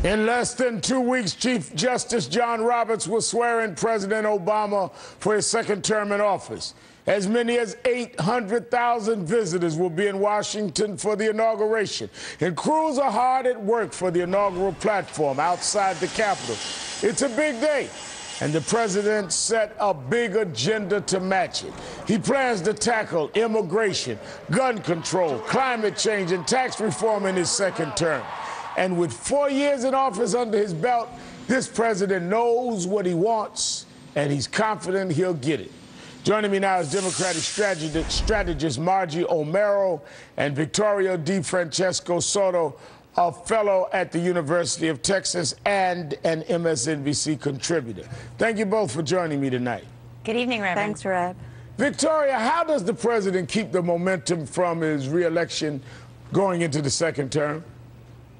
In less than 2 weeks, Chief Justice John Roberts will swear in President Obama for his second term in office. As many as 800,000 visitors will be in Washington for the inauguration, and crews are hard at work for the inaugural platform outside the Capitol. It's a big day, and the president set a big agenda to match it. He plans to tackle immigration, gun control, climate change, and tax reform in his second term. And with 4 years in office under his belt, this president knows what he wants, and he's confident he'll get it. Joining me now is Democratic strategist Margie Omero and Victoria DeFrancesco Soto, a fellow at the University of Texas and an MSNBC contributor. Thank you both for joining me tonight. Good evening, Reverend. Thanks, Reb. Victoria, how does the president keep the momentum from his re-election going into the second term?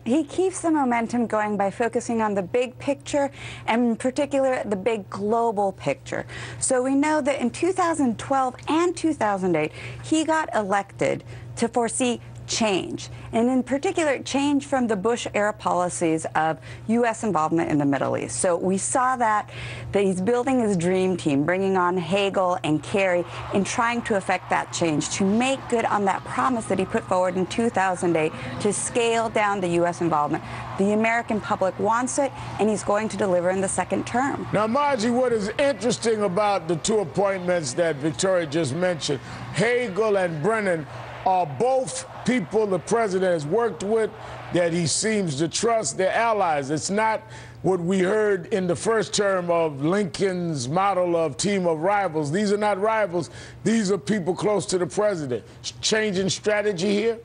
He keeps the momentum going by focusing on the big picture, and in particular, the big global picture. So we know that in 2012 and 2008, he got elected to foresee change, and in particular, change from the Bush-era policies of U.S. involvement in the Middle East. So we saw that he's building his dream team, bringing on Hagel and Kerry, in trying to effect that change, to make good on that promise that he put forward in 2008 to scale down the U.S. involvement. The American public wants it, and he's going to deliver in the second term. Now, Margie, what is interesting about the two appointments that Victoria just mentioned, Hagel and Brennan, are both people the president has worked with, that he seems to trust. They're allies. It's not what we heard in the first term of Lincoln's model of team of rivals. These are not rivals. These are people close to the president. Changing strategy here?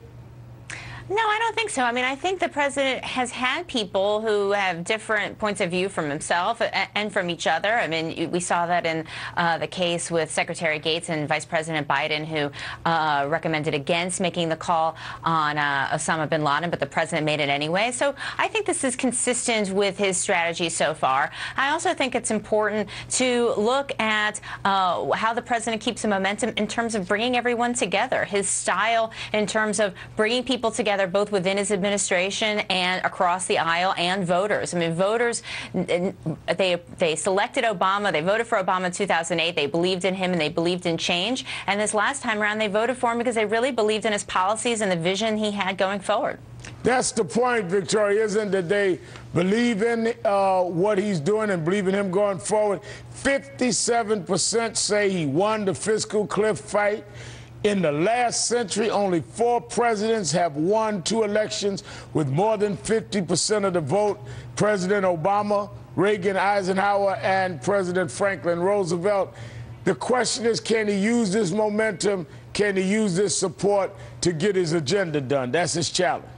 No, I don't think so. I mean, I think the president has had people who have different points of view from himself and from each other. I mean, we saw that in the case with Secretary Gates and Vice President Biden, who recommended against making the call on Osama bin Laden, but the president made it anyway. So I think this is consistent with his strategy so far. I also think it's important to look at how the president keeps the momentum in terms of bringing everyone together. His style in terms of bringing people together, both within his administration and across the aisle, and voters. I mean, voters, they selected Obama. They voted for Obama in 2008. They believed in him, and they believed in change. And this last time around, they voted for him because they really believed in his policies and the vision he had going forward. That's the point, Victoria, isn't that they believe in what he's doing and believe in him going forward. 57% say he won the fiscal cliff fight. In the last century, only 4 presidents have won 2 elections with more than 50% of the vote. President Obama, Reagan, Eisenhower, and President Franklin Roosevelt. The question is, can he use this momentum? Can he use this support to get his agenda done? That's his challenge.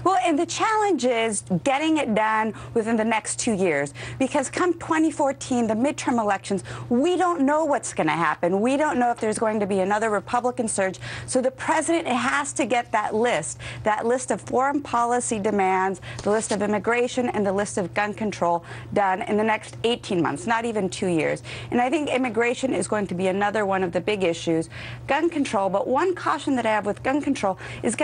Well, and the challenge is getting it done within the next 2 years, because come 2014, the midterm elections, we don't know what's going to happen. We don't know if there's going to be another Republican surge. So the president has to get that list of foreign policy demands, the list of immigration, and the list of gun control done in the next 18 months, not even 2 years. And I think immigration is going to be another one of the big issues. Gun control, but one caution that I have with gun control is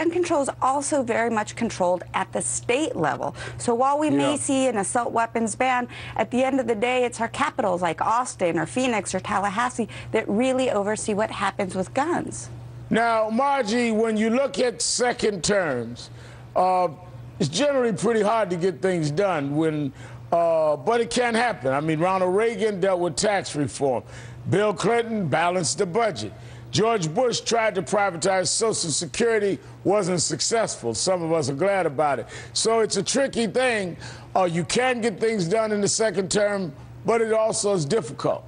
also very much controlled at the state level. So while we may see an assault weapons ban, at the end of the day, it's our capitals like Austin or Phoenix or Tallahassee that really oversee what happens with guns. Now, Margie, when you look at second terms, it's generally pretty hard to get things done but it can happen. I mean, Ronald Reagan dealt with tax reform. Bill Clinton balanced the budget. George Bush tried to privatize Social Security, wasn't successful. Some of us are glad about it. So it's a tricky thing. You can get things done in the second term, but it also is difficult.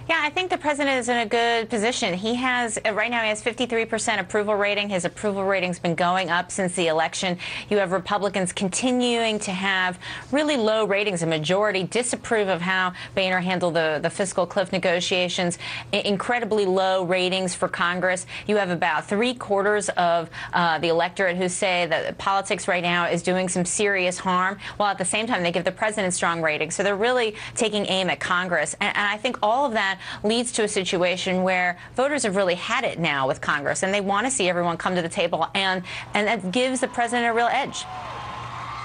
Yeah, I think the president is in a good position. He has, right now, he has 53% approval rating. His approval rating's been going up since the election. You have Republicans continuing to have really low ratings. A majority disapprove of how Boehner handled the fiscal cliff negotiations. Incredibly low ratings for Congress. You have about 3/4 of the electorate who say that politics right now is doing some serious harm, while at the same time they give the president strong ratings. So they're really taking aim at Congress. And I think all of that leads to a situation where voters have really had it now with Congress, and they want to see everyone come to the table, and that gives the president a real edge.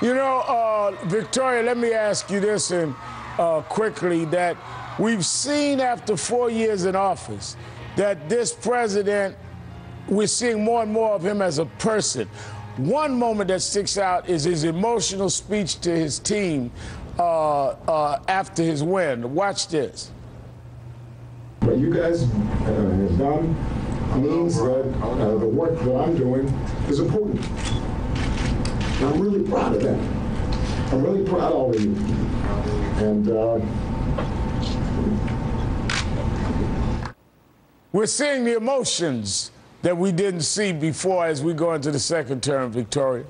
You know, Victoria, let me ask you this quickly, that we've seen after 4 years in office that this president, we're seeing more and more of him as a person. One moment that sticks out is his emotional speech to his team after his win. Watch this. What you guys have done means that the work that I'm doing is important. And I'm really proud of that. I'm really proud of all of you. And we're seeing the emotions that we didn't see before as we go into the second term, Victoria.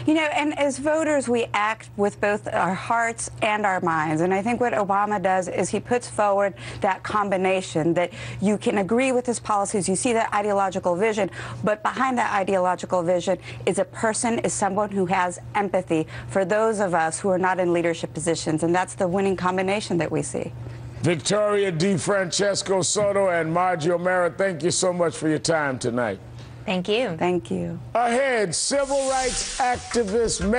You know, and as voters, we act with both our hearts and our minds. And I think what Obama does is he puts forward that combination that you can agree with his policies, you see that ideological vision, but behind that ideological vision is a person, is someone who has empathy for those of us who are not in leadership positions. And that's the winning combination that we see. Victoria DeFrancesco Soto and Margie Omero, thank you so much for your time tonight. Thank you. Thank you. Ahead, civil rights activists